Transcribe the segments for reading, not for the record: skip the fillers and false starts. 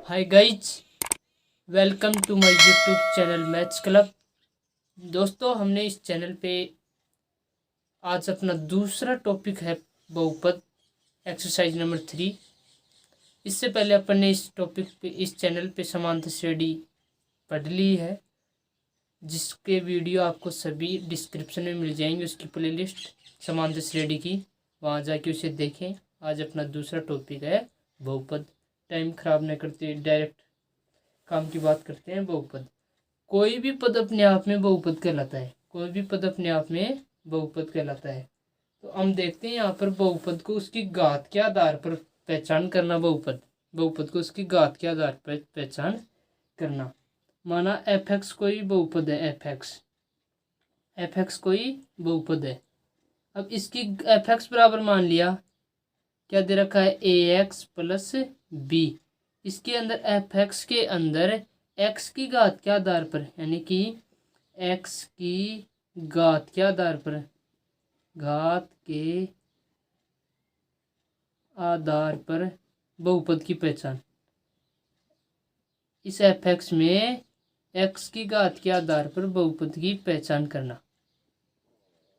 Hi guys, welcome to my YouTube channel maths club. दोस्तों, हमने इस चैनल पे आज अपना दूसरा टॉपिक है बहुपद, एक्सरसाइज नंबर 3। इससे पहले अपन ने इस टॉपिक पे इस चैनल पे समांतर श्रेणी पढ़ ली है, जिसके वीडियो आपको सभी डिस्क्रिप्शन में मिल जाएंगे। उसकी प्लेलिस्ट समांतर श्रेणी की, वहाँ जाके उसे देखें। आज अपना दूसरा टॉपिक है बहुपद। टाइम खराब न करते डायरेक्ट काम की बात करते हैं। बहुपद, कोई भी पद अपने आप में बहुपद कहलाता है। कोई भी पद अपने आप में बहुपद कहलाता है। तो हम देखते हैं यहाँ पर बहुपद को उसकी घात के आधार पर पहचान करना। बहुपद को उसकी घात के आधार पर पहचान करना। माना एफ एक्स कोई बहुपद है, एफ एक्स कोई बहुपद है। अब इसकी एफ एक्स बराबर मान लिया, क्या दे रखा है, ए एक्स प्लस बी। इसके अंदर एफ एक्स के अंदर एक्स की घात के आधार पर, यानी कि एक्स की घात के आधार पर, घात के आधार पर बहुपद की पहचान। इस एफ एक्स में एक्स की घात के आधार पर बहुपद की पहचान करना।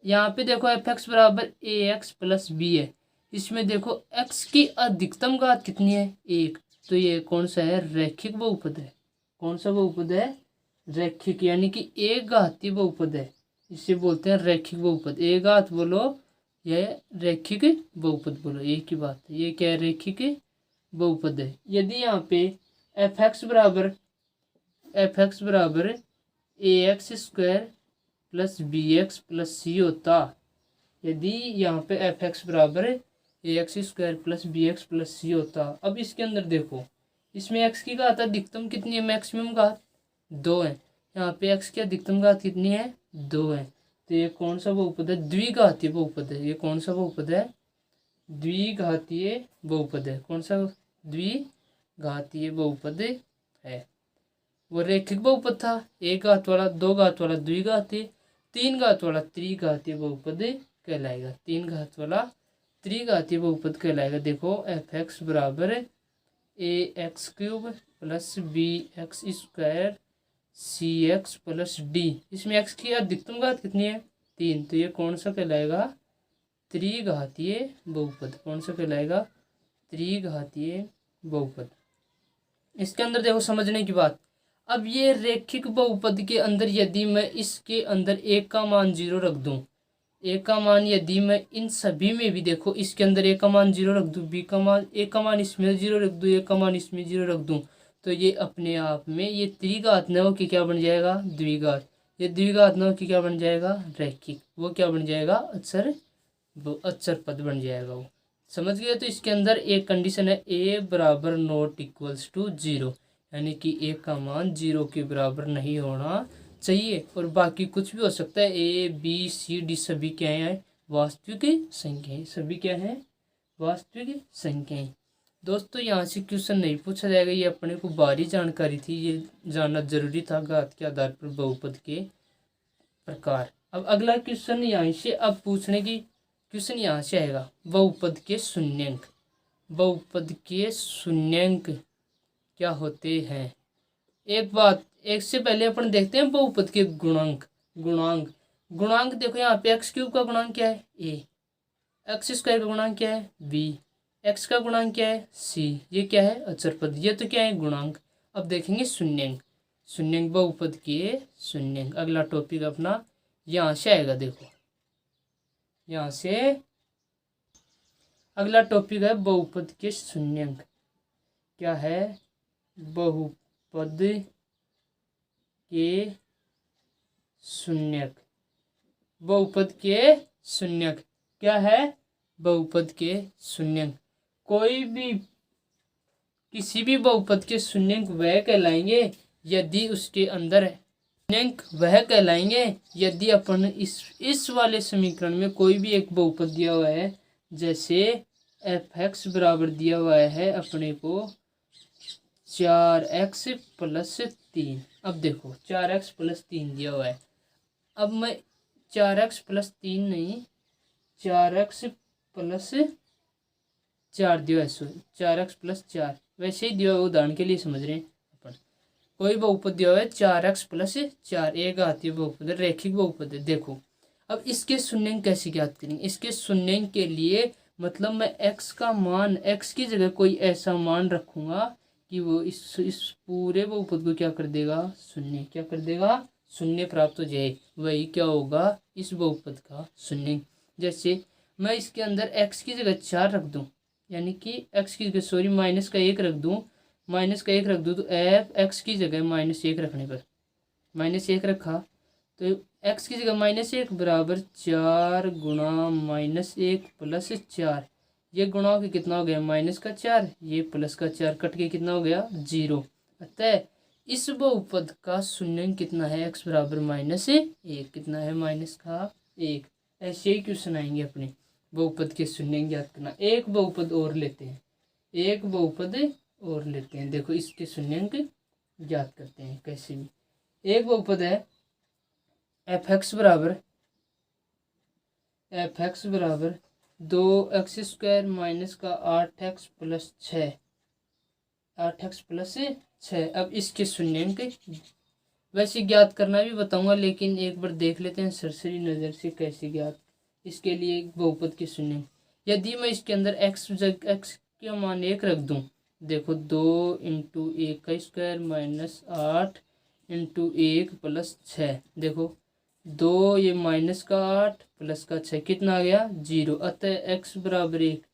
यहाँ पे देखो एफ एक्स बराबर ए एक्स प्लस बी है। इसमें देखो एक्स की अधिकतम घात कितनी है, 1। तो ये कौन सा है, रैखिक बहुपद है। कौन सा बहुपद है, रैखिक, यानी कि एक घातीय बहुपद है। इसे बोलते हैं रैखिक बहुपद। एक घात बोलो या रैखिक बहुपद बोलो, एक ही बात है। ये क्या है, रैखिक बहुपद है। यदि यहाँ पे एफ एक्स बराबर A X square plus B X plus C होता, यदि यहाँ पे एफ एक्स बराबर A X square plus B X plus C होता। अब इसके अंदर देखो, इसमें एक्स की घात अधिकतम कितनी है, मैक्सिमम घात 2 है। यहाँ पे एक्स की अधिकतम घात कितनी है, 2 है। तो ये कौन सा बहुपद है, द्विघातीय बहुपद है। ये कौन सा बहुपद है, द्विघातीय बहुपद है। कौन सा, द्विघातीय बहुपद है। वो रैखिक बहुपद था, एक घात वाला, 2 घात वाला द्विघातीय, 3 घात वाला त्रिघातीय बहुपद कहलाएगा। 3 घात वाला त्रिघातीय बहुपद कहलाएगा। देखो एफ एक्स बराबर A X cube plus B X square C X plus D. इसमें एक्स की अधिकतम घात कितनी है, 3। तो ये कौन सा कहलाएगा, त्रिघातीय बहुपद। कौन सा कहलाएगा, त्रिघातीय बहुपद। इसके अंदर देखो समझने की बात, अब ये रैखिक बहुपद के अंदर यदि मैं इसके अंदर एक का मान 0 रख दूं, एक का मान, यदि मैं इन सभी में भी देखो इसके अंदर एक का मान 0 रख दूं, बी का मान, एक का मान इसमें 0 रख दूं, एक का मान इसमें 0 रख दूं, तो ये अपने आप में ये त्रिघात न हो कि क्या बन जाएगा, द्विघात। ये द्विघात न हो कि क्या बन जाएगा, रैखिक। वो क्या बन जाएगा, अक्षर पद बन जाएगा वो। समझ गए। तो इसके अंदर एक कंडीशन है, ए बराबर नॉट इक्वल्स टू 0, यानी कि ए का मान 0 के बराबर नहीं होना चाहिए। और बाकी कुछ भी हो सकता है, ए बी सी डी सभी क्या है, वास्तविक संख्याएं। सभी क्या है, वास्तविक संख्याएं। दोस्तों, यहाँ से क्वेश्चन नहीं पूछा जाएगा, ये अपने को बाहरी जानकारी थी, ये जानना जरूरी था घात के आधार पर बहुपद के प्रकार। अब अगला क्वेश्चन यहाँ से अब पूछने की क्वेश्चन यहाँ से आएगा, बहुपद के शून्यंक। बहुपद के शून्यंक क्या होते हैं। एक बात, एक से पहले अपन देखते हैं बहुपद के गुणांक देखो, यहाँ पे एक्स क्यूब का गुणांक क्या है, ए। एक्स स्क्वायर का गुणांक क्या है, बी। एक्स का गुणांक क्या है, सी। ये क्या है, अचर पद। ये तो क्या है, गुणांक। अब देखेंगे शून्यंक बहुपद के शून्यंक। अगला टॉपिक अपना यहाँ से आएगा। देखो यहाँ से अगला टॉपिक है बहुपद के शून्यंक। क्या है, बहुपद के शून्यक। बहुपद के शून्यक क्या है, बहुपद के शून्यक। कोई भी किसी भी बहुपद के शून्यक वह कहलाएंगे यदि उसके अंदर शून्यक वह कहलाएंगे यदि अपन इस वाले समीकरण में कोई भी एक बहुपद दिया हुआ है, जैसे एफ एक्स बराबर दिया हुआ है अपने को 4x प्लस 3। अब देखो 4x प्लस 3 दिया हुआ है। अब मैं 4x प्लस 3 नहीं, 4x प्लस 4 दिया है, 4x प्लस 4। वैसे ही दिया हुआ उदाहरण के लिए समझ रहे हैं अपन। कोई बहुपद दिया हुआ है 4x+4, एक आती है बहुपद, रैखिक बहुपद है। देखो अब इसके शून्यंक कैसे ज्ञात करेंगे। इसके शून्यंक के लिए मतलब मैं x का मान, x की जगह कोई ऐसा मान रखूंगा कि वो इस पूरे बहुपद को क्या कर देगा, शून्य, क्या कर देगा, शून्य प्राप्त हो जाए। वही क्या होगा, इस बहुपद का शून्यंक। जैसे मैं इसके अंदर x की जगह 4 रख दूं, यानी कि x की जगह सॉरी -1 रख दूं, -1 रख दूं, तो x की जगह -1 रखने पर -1 रखा तो x की जगह -1 बराबर 4 गुणा -1 प्लस 4, ये गुणा होकर कितना हो गया, -4, ये +4 कट के कितना हो गया, 0। अतः इस बहुपद का शून्यंक कितना है, x बराबर -1, कितना है, -1। ऐसे ही क्वेश्चन आएंगे अपने बहुपद के शून्यंक ज्ञात करना। एक बहुपद और लेते हैं, एक बहुपद और लेते हैं। देखो इसके शून्यंक ज्ञात करते हैं कैसे भी। एक बहुपद है f(x) बराबर 2x² माइनस का 8x प्लस 6, 8x प्लस 6। अब इसके शून्यंक वैसे ज्ञात करना भी बताऊंगा, लेकिन एक बार देख लेते हैं सरसरी नज़र से कैसे ज्ञात। इसके लिए बहुपद के शून्यंक, यदि मैं इसके अंदर x का मान 1 रख दूं, देखो 2 × 1 का स्क्वायर माइनस 8 × 1 प्लस 6, देखो 2 ये -8 प्लस का 6 कितना आ गया, 0। अतः x बराबर 1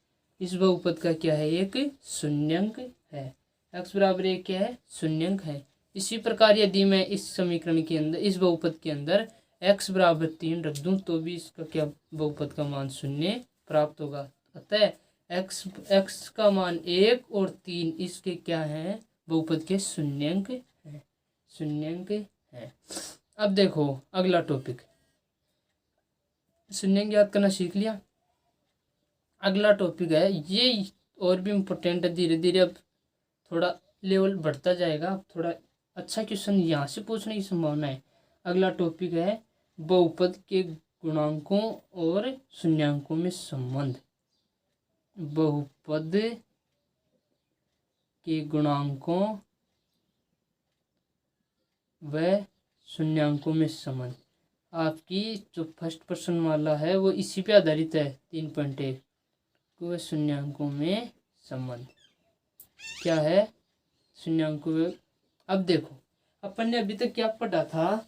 इस बहुपद का क्या है, एक शून्यंक है। x बराबर 1 क्या है, शून्यंक है। इसी प्रकार यदि मैं इस समीकरण के अंदर, इस बहुपद के अंदर x बराबर 3 रख दूं, तो भी इसका क्या, बहुपद का मान शून्य प्राप्त होगा। अतः x का मान 1 और 3 इसके क्या है, बहुपद के शून्यंक है, शून्यंक है। अब देखो अगला टॉपिक, शून्यंक याद करना सीख लिया। अगला टॉपिक है ये और भी इम्पोर्टेंट है, धीरे धीरे अब थोड़ा लेवल बढ़ता जाएगा, थोड़ा अच्छा क्वेश्चन यहाँ से पूछने की संभावना है। अगला टॉपिक है बहुपद के गुणांकों और शून्यंकों में संबंध। बहुपद के गुणांकों व शून्यंकों में संबंध। आपकी जो फर्स्ट पर्सन वाला है वो इसी पे आधारित है, 3.1 को शून्यंकों में संबंध क्या है, शून्यंकों में। अब देखो अपन ने अभी तक क्या पढ़ा था,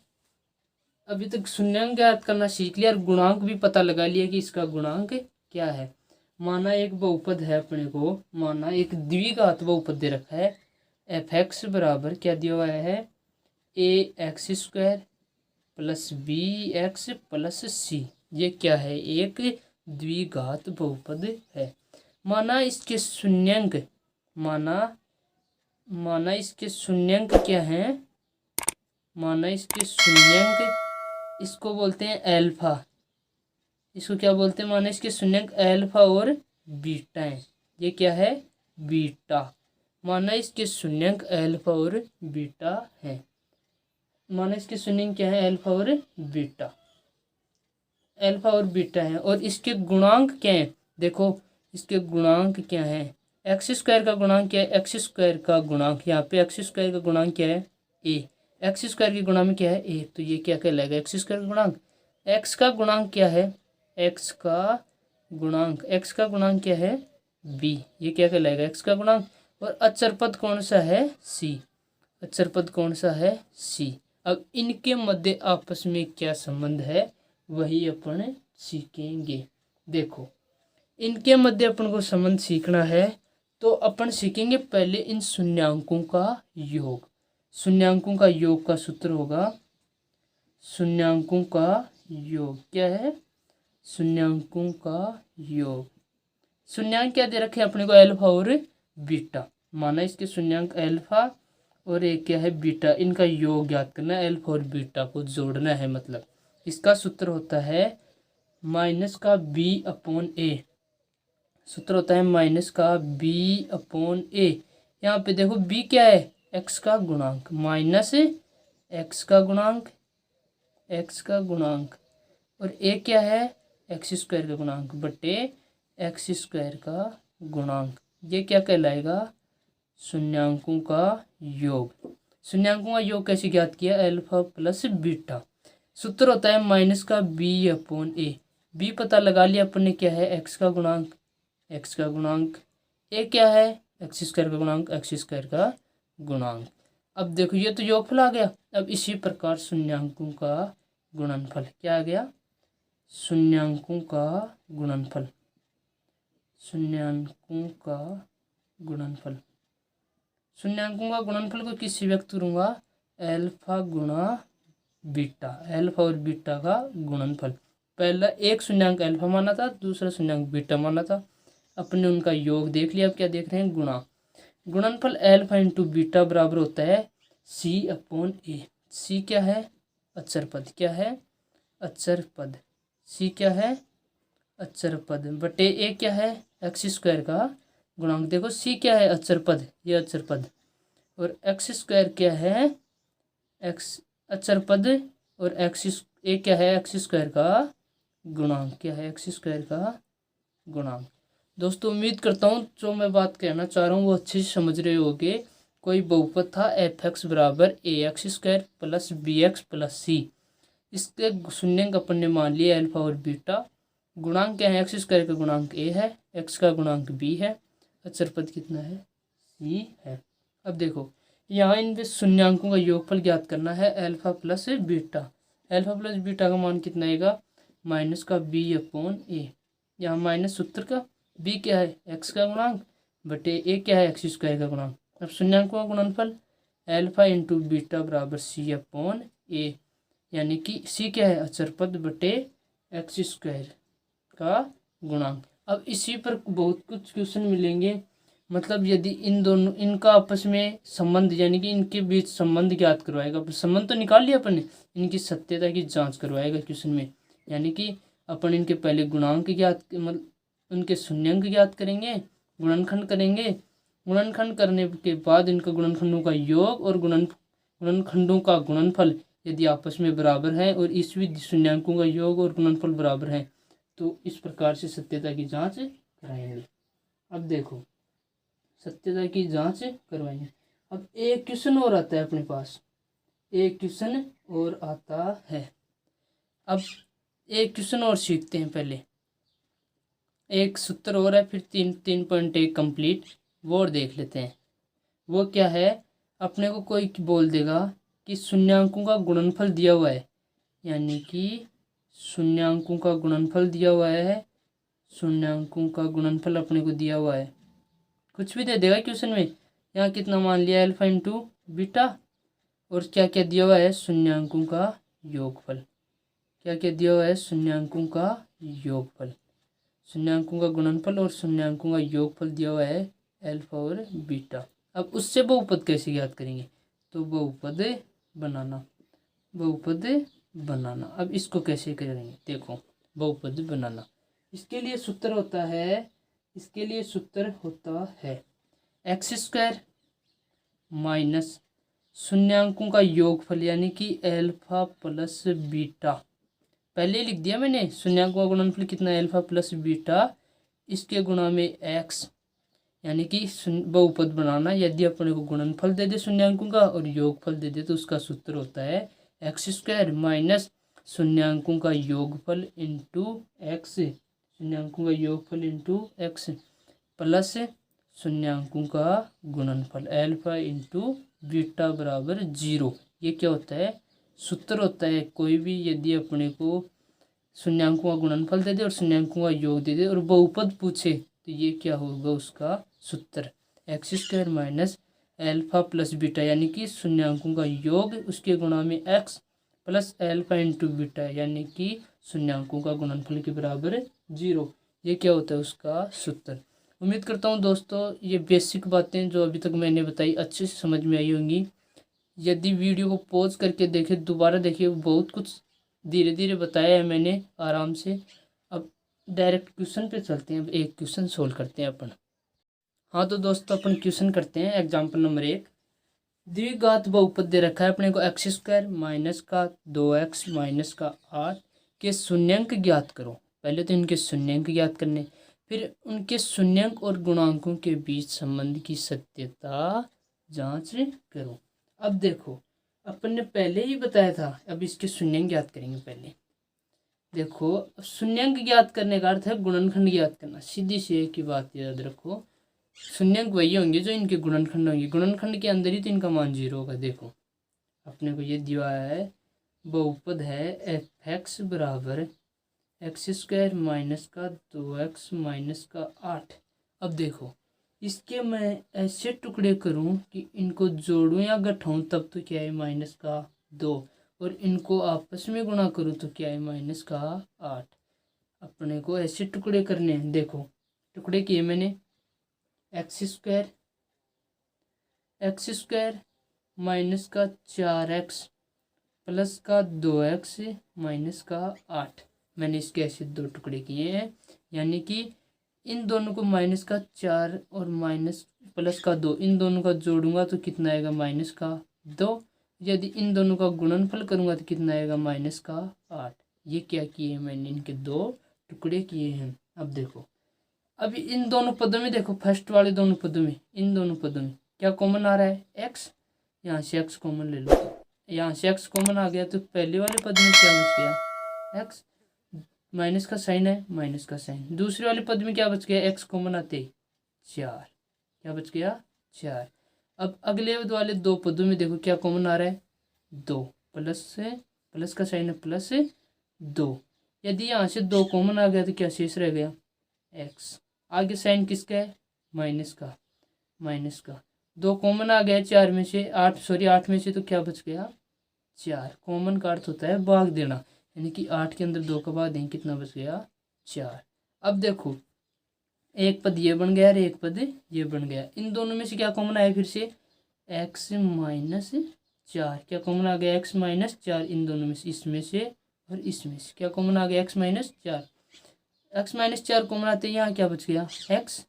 अभी तक शून्यंक ज्ञात करना सीख लिया और गुणांक भी पता लगा लिया कि इसका गुणांक क्या है। माना एक बहुपद है अपने को, माना एक द्विघात बहुपद दे रखा है, f(x) बराबर क्या दिया हुआ है, ax² plus bx plus c। ये क्या है, एक द्विघात बहुपद है। माना इसके शून्यंक, माना इसके शून्यंक क्या है, माना इसके शून्यंक, इसको बोलते हैं अल्फा, इसको क्या बोलते हैं, माना इसके शून्यंक अल्फा और बीटा है। ये क्या है, बीटा। माना इसके शून्यंक अल्फा और बीटा है, माना इसके शून्यंक क्या है, अल्फा और बीटा, अल्फा और बीटा है। और इसके गुणांक क्या है, देखो इसके गुणांक क्या है, x² का गुणांक क्या है, x² का गुणांक, यहाँ पे x² का गुणांक क्या है, a, x² के गुणा में क्या है, a, तो ये क्या कहलाएगा, x² का गुणांक। x का गुणांक क्या है, x का गुणांक क्या है, b, ये क्या कहलाएगा, x का गुणांक। और अचर पद कौन सा है, c, अचर पद कौन सा है, c। अब इनके मध्य आपस में क्या संबंध है वही अपन सीखेंगे। देखो इनके मध्य अपन को संबंध सीखना है तो अपन सीखेंगे पहले इन शून्यांकों का योग। शून्यांकों का योग का सूत्र होगा, शून्यांकों का योग क्या है, शून्यांकों का योग। शून्यांक क्या दे रखे हैं अपने को, अल्फा और बीटा। माना इसके शून्यांक अल्फा और एक क्या है, बीटा, इनका योग ज्ञात करना है, अल्फा और बीटा को जोड़ना है। मतलब इसका सूत्र होता है माइनस का b/a, सूत्र होता है माइनस का b/a। यहाँ पे देखो b क्या है, x का गुणांक, माइनस x का गुणांक, x का गुणांक, और a क्या है, x² का गुणांक बटे x² का गुणांक। ये क्या कहलाएगा, शून्यांकों का योग। शून्यांकों का योग कैसे ज्ञात किया? Alpha plus beta. सूत्र होता है माइनस का बी अपॉन ए। बी पता लगा लिया अपन ने, क्या है? एक्स का गुणांक, एक्स का गुणांक। ए क्या है? एक्स स्क्वायर का गुणांक, एक्स स्क्वायर का गुणांक। अब देखो ये तो योगफल आ गया। अब इसी प्रकार शून्यांकों का गुणनफल क्या आ गया? शून्यांकों का गुणनफल, शून्यांकों का गुणनफल। शून्यांकों का गुणनफल को किससे व्यक्त करूंगा? अल्फा गुणा बीटा, अल्फा और बीटा का गुणनफल। पहला एक शून्यांक अल्फा माना था, दूसरा शून्यांक बीटा माना था। अपने उनका योग देख लिया। अब क्या देख रहे हैं? गुणा। गुणनफल अल्फा इंटू बीटा बराबर होता है सी अपॉन ए। सी क्या है? अचर पद। क्या है? अचर पद। सी क्या है? अचर पद बटे ए क्या है? एक्स स्क्वायर का गुणांक। देखो सी क्या है? अचर पद, ये अचर पद। और एक्स स्क्वायर क्या है? एक्स अचर पद। और एक्स ए क्या है? एक्स स्क्वायर का गुणांक। क्या है? एक्स स्क्वायर का गुणांक। दोस्तों उम्मीद करता हूँ जो मैं बात कहना चाह रहा हूँ वो अच्छे से समझ रहे होगे। कोई बहुपद था एफ एक्स बराबर A X square plus B X plus C. इसके शून्यंक अपन ने मान लिया अल्फा और बीटा। गुणांक क्या है? एक्स स्क्वायर का गुणांक ए है, एक्स का गुणांक बी है, अचर पद कितना है? सी है। अब देखो यहाँ इन शून्यांकों का योगफल ज्ञात करना है alpha plus beta. Alpha plus beta का मान कितना आएगा? माइनस का बी अपॉन ए। यहाँ माइनस सूत्र का, बी क्या है? एक्स का गुणांक बटे ए क्या है? एक्स स्क्वायर का गुणांक। अब शून्यांकों का गुणनफल अल्फा इंटू बीटा बराबर सी अपॉन ए, यानी कि सी क्या है? अचर पद बटे एक्स स्क्वायर का गुणांक। अब इसी पर बहुत कुछ क्वेश्चन मिलेंगे। मतलब यदि इन दोनों इनका आपस में संबंध, यानी कि इनके बीच संबंध ज्ञात करवाएगा। संबंध तो निकाल लिया अपन ने, इनकी सत्यता की जांच करवाएगा क्वेश्चन में। यानी कि अपन इनके पहले गुणांक ज्ञात, मतलब उनके शून्यंक ज्ञात करेंगे, गुणनखंड करेंगे। गुणनखंड करने के बाद इनका गुणनखंडों का योग और गुणनखंडों का गुणनफल यदि आपस में बराबर है और इसमें शून्यांकों का योग और गुणनफल बराबर है तो इस प्रकार से सत्यता की जांच कराएंगे। अब देखो सत्यता की जांच करवाएंगे। अब एक क्वेश्चन और आता है अपने पास, एक क्वेश्चन और आता है। अब एक क्वेश्चन और सीखते हैं। पहले एक सूत्र और है, फिर 3.1 कंप्लीट, वो और देख लेते हैं। वो क्या है? अपने को कोई बोल देगा कि शून्यांकों का गुणनफल दिया हुआ है, यानी कि शून्यांकों का गुणनफल दिया हुआ है। शून्यांकों का गुणनफल अपने को दिया हुआ है, कुछ भी दे देगा क्वेश्चन में। यहाँ कितना मान लिया? Alpha into beta. और क्या क्या दिया हुआ है? शून्यांकों का योगफल। क्या क्या दिया हुआ है? शून्यांकों का योगफल, शून्यांकों का गुणनफल और शून्यांकों का योगफल दिया हुआ है अल्फा और बीटा। अब उससे बहुपद कैसे ज्ञात करेंगे? तो बहुपद बनाना, बहुपद बनाना। अब इसको कैसे करेंगे? देखो बहुपद बनाना, इसके लिए सूत्र होता है, इसके लिए सूत्र होता है एक्स स्क्वायर माइनस शून्यांकों का योगफल, यानी कि अल्फा प्लस बीटा। पहले ही लिख दिया मैंने, शून्यांकों का गुणनफल कितना है? अल्फा प्लस बीटा, इसके गुणा में एक्स, यानी कि बहुपद बनाना। यदि अपने को गुणनफल दे दे शून्यांकों का और योगफल दे दे तो उसका सूत्र होता है एक्स स्क्वायर माइनस शून्यांकों का योगफल इंटू एक्स, शून्यांकों का योगफल इंटू एक्स प्लस शून्यांकों का गुणनफल अल्फा इंटू बीटा बराबर 0। ये क्या होता है? सूत्र होता है। कोई भी यदि अपने को शून्यांकों का गुणनफल दे दे और शून्यांकों का योग दे दे और बहुपद पूछे तो ये क्या होगा? उसका सूत्र x square minus alpha plus beta, यानी कि शून्यांकों का योग उसके गुणा में x plus alpha into beta, यानी कि शून्यांकों का गुणनफल के बराबर 0। ये क्या होता है? उसका सूत्र। उम्मीद करता हूँ दोस्तों ये बेसिक बातें जो अभी तक मैंने बताई अच्छे से समझ में आई होंगी। यदि वीडियो को पॉज करके देखे, दोबारा देखिए, बहुत कुछ धीरे धीरे बताया है मैंने आराम से। अब डायरेक्ट क्वेश्चन पे चलते हैं। अब एक क्वेश्चन सोल्व करते हैं अपन। हाँ तो दोस्तों अपन क्वेश्चन करते हैं। एग्जाम्पल नंबर 1, द्विघात बहुपद दे रखा है अपने को एक्स स्क्वायर माइनस का 2x माइनस का 8 के शून्यंक ज्ञात करो। पहले तो इनके शून्यंक ज्ञात करने। फिर उनके शून्यंक और गुणांकों के बीच संबंध की सत्यता जांच करो। अब देखो, अपन ने पहले ही बताया था, अब इसके शून्यंक ज्ञात करेंगे। पहले देखो, शून्यंक ज्ञात करने का अर्थ है गुणनखंड ज्ञात करना। सीधी सी एक ही बात याद रखो, शून्यंक वही होंगे जो इनके गुणनखंड होंगे। गुणनखंड के अंदर ही तो इनका मान 0 होगा। देखो, अपने को ये दिया है, बहुपद है एफ एक्स बराबर एक्स स्क्वायर माइनस का 2x माइनस का 8। अब देखो, इसके मैं ऐसे टुकड़े करूं कि इनको जोड़ूं या घटाऊं, तब तो क्या है माइनस का 2, और इनको आपस में गुणा करूं तो क्या है माइनस का 8। अपने को ऐसे टुकड़े करने हैं। देखो, टुकड़े किए मैंने, एक्स स्क्वायर माइनस का 4x प्लस का 2x माइनस का 8। मैंने इसके ऐसे दो टुकड़े किए हैं, यानी कि इन दोनों को माइनस का 4 और माइनस प्लस का 2, इन दोनों का जोड़ूंगा तो कितना आएगा माइनस का 2। यदि इन दोनों का गुणनफल करूंगा तो कितना आएगा माइनस का 8। ये क्या किए हैं मैंने, इनके दो टुकड़े किए हैं। अब देखो, अभी इन दोनों पदों में देखो, फर्स्ट वाले दोनों पदों में, इन दोनों पदों में क्या कॉमन आ रहा है, एक्स। यहाँ से एक्स कॉमन ले लो, यहाँ से एक्स कॉमन आ गया तो पहले वाले पद में क्या बच गया, एक्स। माइनस का साइन है, माइनस का साइन। दूसरे वाले पद में क्या बच गया, एक्स कॉमन आते ही 4, क्या बच गया 4। अब अगले वाले दो पदों में देखो क्या कॉमन आ रहा है, 2, प्लस का साइन है प्लस 2। यदि यहाँ से 2 कॉमन आ गया तो क्या शेष रह गया, एक्स। आगे साइन किसका है, माइनस का 2 कॉमन आ गया 4 में से, 8 में से, तो क्या बच गया 4। कॉमन का अर्थ होता है भाग देना, यानी कि 8 के अंदर 2 का भाग देंगे, कितना बच गया 4। अब देखो, एक पद ये बन गया और एक पद ये बन गया। इन दोनों में से क्या कॉमन आया, फिर से x माइनस 4। क्या कॉमन आ गया, x माइनस 4। इन दोनों में से, इसमें से और इसमें से क्या कॉमन आ गया, x minus 4। x minus 4 common आते हैं, यहाँ क्या बच गया x,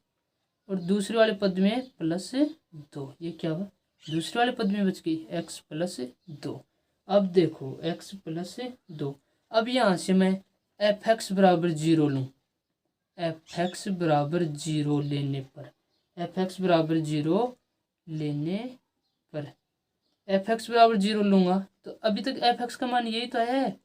और दूसरे वाले पद में प्लस 2। ये क्या हुआ, दूसरे वाले पद में बच गई x प्लस 2। अब देखो x प्लस 2। अब यहाँ से मैं एफ एक्स बराबर 0 लूँ, एफ एक्स बराबर 0 लेने पर, एफ एक्स बराबर 0 लेने पर, एफ एक्स बराबर 0 लूँगा तो अभी तक एफ एक्स का मान यही तो है,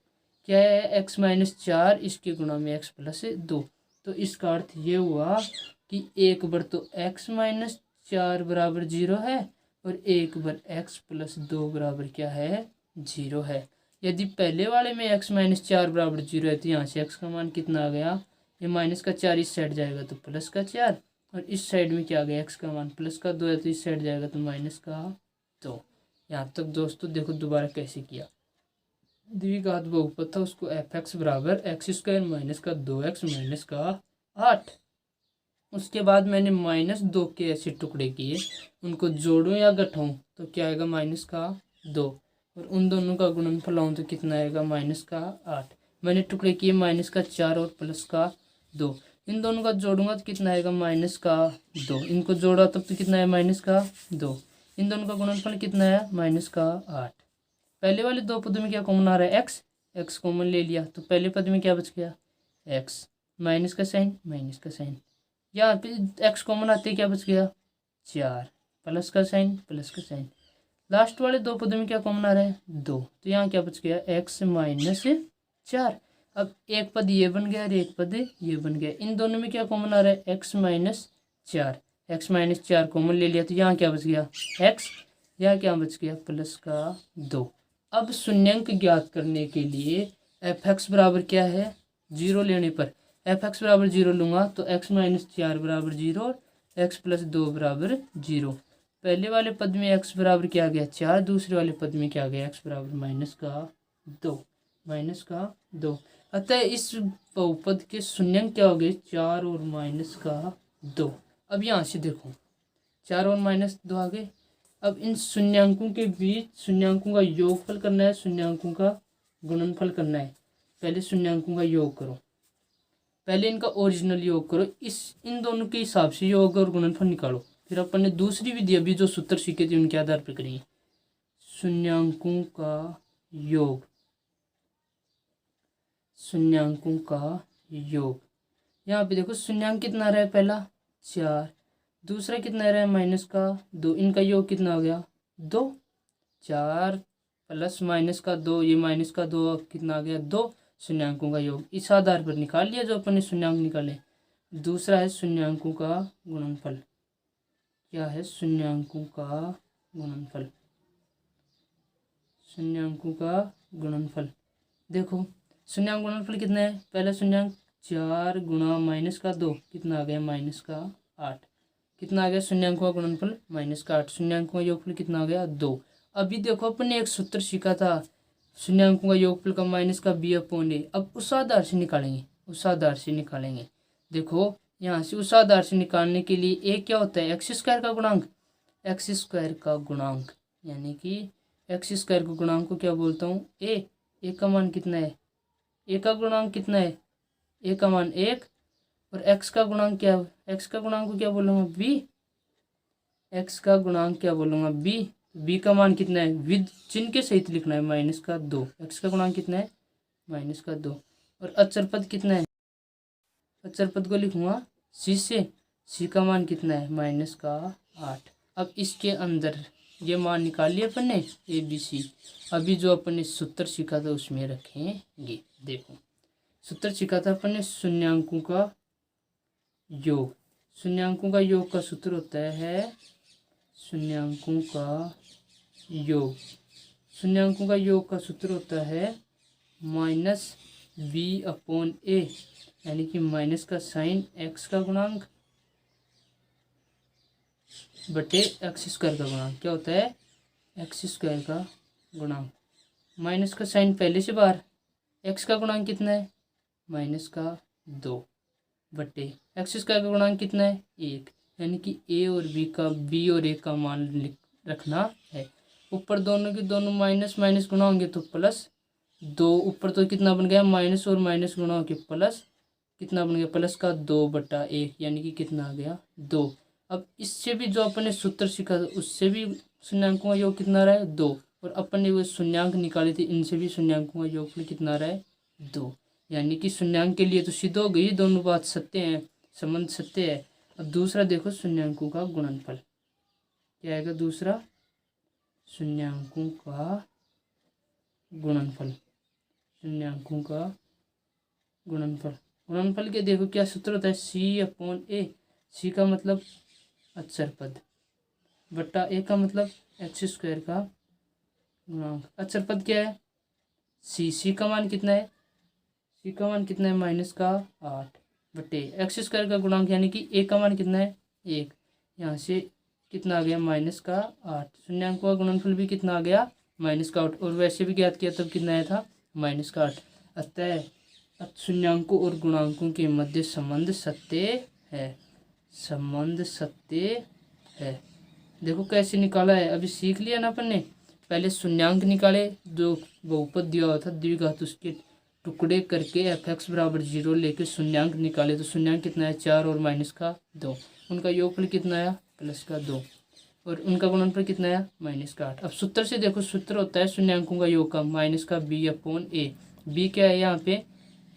क्या है, एक्स माइनस 4 इसके गुणा में एक्स प्लस 2। तो इसका अर्थ ये हुआ कि एक बार तो एक्स माइनस 4 बराबर 0 है, और एक बार एक्स प्लस 2 बराबर क्या है, 0 है। यदि पहले वाले में एक्स माइनस 4 बराबर 0 है तो यहाँ से एक्स का मान कितना आ गया, ये माइनस का 4 इस साइड जाएगा तो प्लस का 4, और इस साइड में क्या आ गया, एक्स का मान प्लस का 2 है तो इस साइड जाएगा तो माइनस का 2। यहाँ तक दोस्तों देखो दोबारा कैसे किया, द्विघात बहुपद था, उसको एफ एक्स बराबर एक्स स्क्वायर माइनस का 2x माइनस का 8। उसके बाद मैंने -2 के ऐसे टुकड़े किए, उनको जोड़ूं या घटाऊं तो क्या आएगा माइनस का 2, और उन दोनों का गुणनफल लाऊं तो कितना आएगा माइनस का 8। मैंने टुकड़े किए माइनस का 4 और प्लस का 2। इन दोनों का जोड़ूंगा तो कितना आएगा माइनस का 2। इनको जोड़ा तब तो कितना है माइनस का 2। इन दोनों का गुणनफल कितना है माइनस का 8। पहले वाले दो पदों में क्या कॉमन आ रहा है, एक्स कॉमन ले लिया तो पहले पद में क्या बच गया, एक्स। माइनस का साइन, यहाँ पे एक्स कॉमन आते क्या बच गया 4, प्लस का साइन। लास्ट वाले दो पदों में क्या कॉमन आ रहा है 2, तो यहाँ क्या बच गया एक्स माइनस 4। अब एक पद ये बन गया और एक पद ये बन गया। इन दोनों में क्या कॉमन आ रहा है, एक्स माइनस 4 कॉमन ले लिया तो यहाँ क्या बच गया एक्स, यहाँ क्या बच गया प्लस का 2। अब शून्यंक ज्ञात करने के लिए एफ एक्स बराबर क्या है, 0 लेने पर एफ एक्स बराबर 0 लूँगा तो एक्स माइनस 4 बराबर 0 और एक्स प्लस 2 बराबर 0। पहले वाले पद में एक्स बराबर क्या आ गया 4, दूसरे वाले पद में क्या आ गया एक्स बराबर माइनस का 2। अतः इस बहुपद के शून्यंक क्या हो गए 4 और माइनस का 2। अब यहाँ से देखो 4 और -2 आ गए। अब इन शून्यांकों के बीच शून्यांकों का योगफल करना है, शून्यांकों का गुणनफल करना है। पहले शून्यांकों का योग करो, पहले इनका ओरिजिनल योग करो, इन दोनों के हिसाब से योग और गुणनफल निकालो। फिर अपन ने दूसरी विधि अभी जो सूत्र सीखे थे उनके आधार पर करेंगे। शून्यांकों का योग, यहाँ पे देखो शून्यांक कितना रहा है, पहला 4, दूसरा कितना रहा है माइनस का 2, इनका योग कितना हो गया 2, 4 प्लस माइनस का 2, ये माइनस का 2 कितना आ गया 2, शून्यांकों का योग इस आधार पर निकाल लिया जो अपन ने शून्यांक निकाले। दूसरा है शून्यांकों का गुणनफल, क्या है शून्यांकों का गुणनफल, शून्यांकों का गुणनफल। देखो शून्यांक गुणनफल कितना है, पहला शून्यांक 4 गुणा माइनस का 2 कितना आ गया माइनस का 8, कितना आ गया शून्यांकों का गुणनफल माइनस का 8, शून्यांकों का योगफल कितना आ गया 2। अभी देखो अपन ने एक सूत्र सीखा था शून्यांकों का योगफल का माइनस का b/a, अब उस आधार से निकालेंगे, उस आधार से निकालेंगे। देखो यहाँ से उस आधार से निकालने के लिए a क्या होता है एक्स स्क्वायर का गुणांक, एक्स स्क्वायर का गुणांक, यानी कि एक्स स्क्वायर के गुणांक को क्या बोलता हूँ ए का मान कितना है, ए का गुणांक कितना है, ए का मान 1, और एक्स का गुणांक क्या है, एक्स का गुणांक को क्या बोलूँगा बी, एक्स का गुणांक क्या बोलूँगा बी, बी का मान कितना है विद चिन्ह के सहित लिखना है माइनस का 2, एक्स का गुणांक कितना है माइनस का 2, और अचर पद कितना है, अचर पद को लिखूँगा सी से, सी का मान कितना है माइनस का 8। अब इसके अंदर ये मान निकाल लिया अपन ने ए बी सी, अभी जो अपन ने सूत्र सीखा था उसमें रखेंगे। देखो सूत्र सीखा था अपन ने शून्यांकों का योग, शून्यांकों का योग का सूत्र होता है शून्यांकों का योग, शून्यांकों का योग का सूत्र होता है माइनस b/a, यानी कि माइनस का साइन एक्स का गुणांक बटे एक्स स्क्वायर का गुणांक, क्या होता है एक्स स्क्वायर का गुणांक, माइनस का साइन पहले से बाहर, एक्स का गुणांक कितना है माइनस का 2 बटे एक्स स्क्वायर का गुणांक कितना है 1, यानी कि ए और बी और ए का मान रखना है। ऊपर दोनों के दोनों माइनस माइनस गुणा होंगे तो प्लस 2, ऊपर तो कितना बन गया माइनस और माइनस गुणा होकर प्लस कितना बन गया प्लस का 2/1, यानी कि कितना आ गया 2। अब इससे भी जो अपन ने सूत्र सीखा था उससे भी शून्यांकों का योग कितना रहा है 2, और अपन ने वो शून्यांक निकाले थे इनसे भी शून्यांकों का योगफल कितना रहा है 2, यानी कि शून्यांक के लिए तो सिद्ध हो गई दोनों बात सत्य है, संबंध सत्य है। अब दूसरा देखो शून्यांकों का गुणनफल, क्या आएगा दूसरा शून्यांकों का गुणनफल, शून्यांकों का गुणनफल, गुणनफल के देखो क्या सूत्र होता है c/a, सी का मतलब अचर पद बट्टा ए का मतलब एक्स स्क्वायर का गुणांक, अचर पद क्या है सी का मान कितना है, सी का मान कितना है माइनस का 8 बटे एक्स स्क्वायर का गुणांक, यानी कि ए का मान कितना है 1, यहाँ से कितना आ गया माइनस का 8, शून्यांकों का गुणनफल भी कितना आ गया माइनस का 8, और वैसे भी ज्ञात किया तब कितना आया था माइनस का 8। अतः शून्यांकों और गुणांकों के मध्य संबंध सत्य है, संबंध सत्य है। देखो कैसे निकाला है, अभी सीख लिया ना अपन ने, पहले शून्यांक निकाले, जो बहुपद दिया हुआ था द्विघात उसके टुकड़े करके f(x) = 0 लेके शून्यांक निकाले, तो शून्यांक कितना है 4 और माइनस का 2, उनका योगफल कितना आया प्लस का 2, और उनका गुणनफल कितना आया माइनस का 8। अब सूत्र से देखो सूत्र होता है शून्यांकों का योग का माइनस का b/a, b क्या है यहाँ पे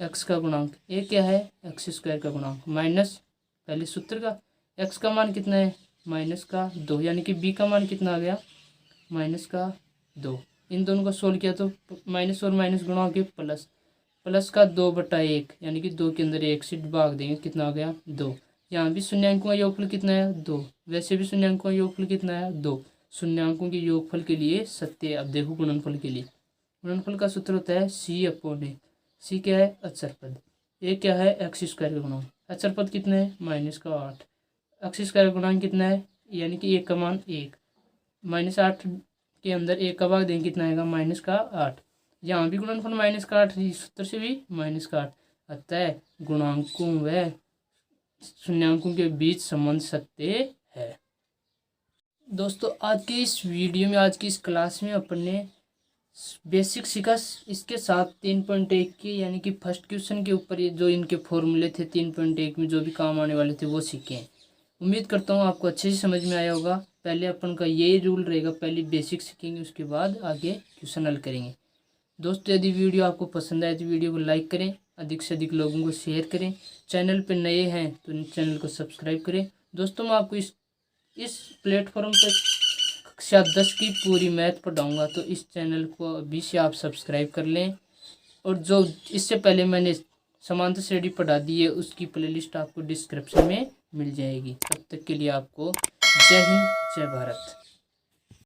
x का गुणांक, a क्या है एक्स स्क्वायर का गुणांक, माइनस पहले सूत्र का x का मान कितना है माइनस का 2, यानी कि b का मान कितना आ गया माइनस का 2, इन दोनों का सोल्व किया तो माइनस और माइनस गुणा के प्लस का 2/1, यानी कि 2 के अंदर 1 से भाग देंगे कितना आ गया 2। यहाँ भी शून्यांकों का योगफल कितना है 2, वैसे भी शून्यांकों का योगफल कितना है 2, शून्यांकों के योगफल के लिए सत्य। अब देखो गुणनफल के लिए, गुणनफल का सूत्र होता है c/a, सी क्या है अचर पद, ए क्या है एक्स स्क्वायर का गुणांक, अचर पद कितना है माइनस का 8, एक्स स्क्वायर का गुणांक कितना है यानी कि 1 का मान 1, माइनस 8 के अंदर 1 का भाग देंगे कितना आएगा माइनस का 8, यहाँ भी गुणनफल माइनस का 8, सूत्र से भी माइनस का 8। अतः गुणांकों व शून्यांकों के बीच संबंध सत्य है। दोस्तों आज के इस वीडियो में, आज की इस क्लास में अपन ने बेसिक सीखा, इसके साथ 3.1 के यानी कि फर्स्ट क्वेश्चन के ऊपर ये जो इनके फॉर्मूले थे 3.1 में जो भी काम आने वाले थे वो सीखे हैं। उम्मीद करता हूँ आपको अच्छे से समझ में आया होगा। पहले अपन का यही रूल रहेगा, पहले बेसिक सीखेंगे उसके बाद आगे क्वेश्चन हल करेंगे। दोस्तों यदि वीडियो आपको पसंद आए तो वीडियो को लाइक करें, अधिक से अधिक लोगों को शेयर करें। चैनल पर नए हैं तो चैनल को सब्सक्राइब करें। दोस्तों मैं आपको इस प्लेटफॉर्म पर कक्षा 10 की पूरी मैथ पढ़ाऊँगा, तो इस चैनल को अभी से आप सब्सक्राइब कर लें। और जो इससे पहले मैंने समांतर श्रेणी पढ़ा दी है उसकी प्लेलिस्ट आपको डिस्क्रिप्शन में मिल जाएगी। तब तक के लिए आपको जय हिंद, जय भारत।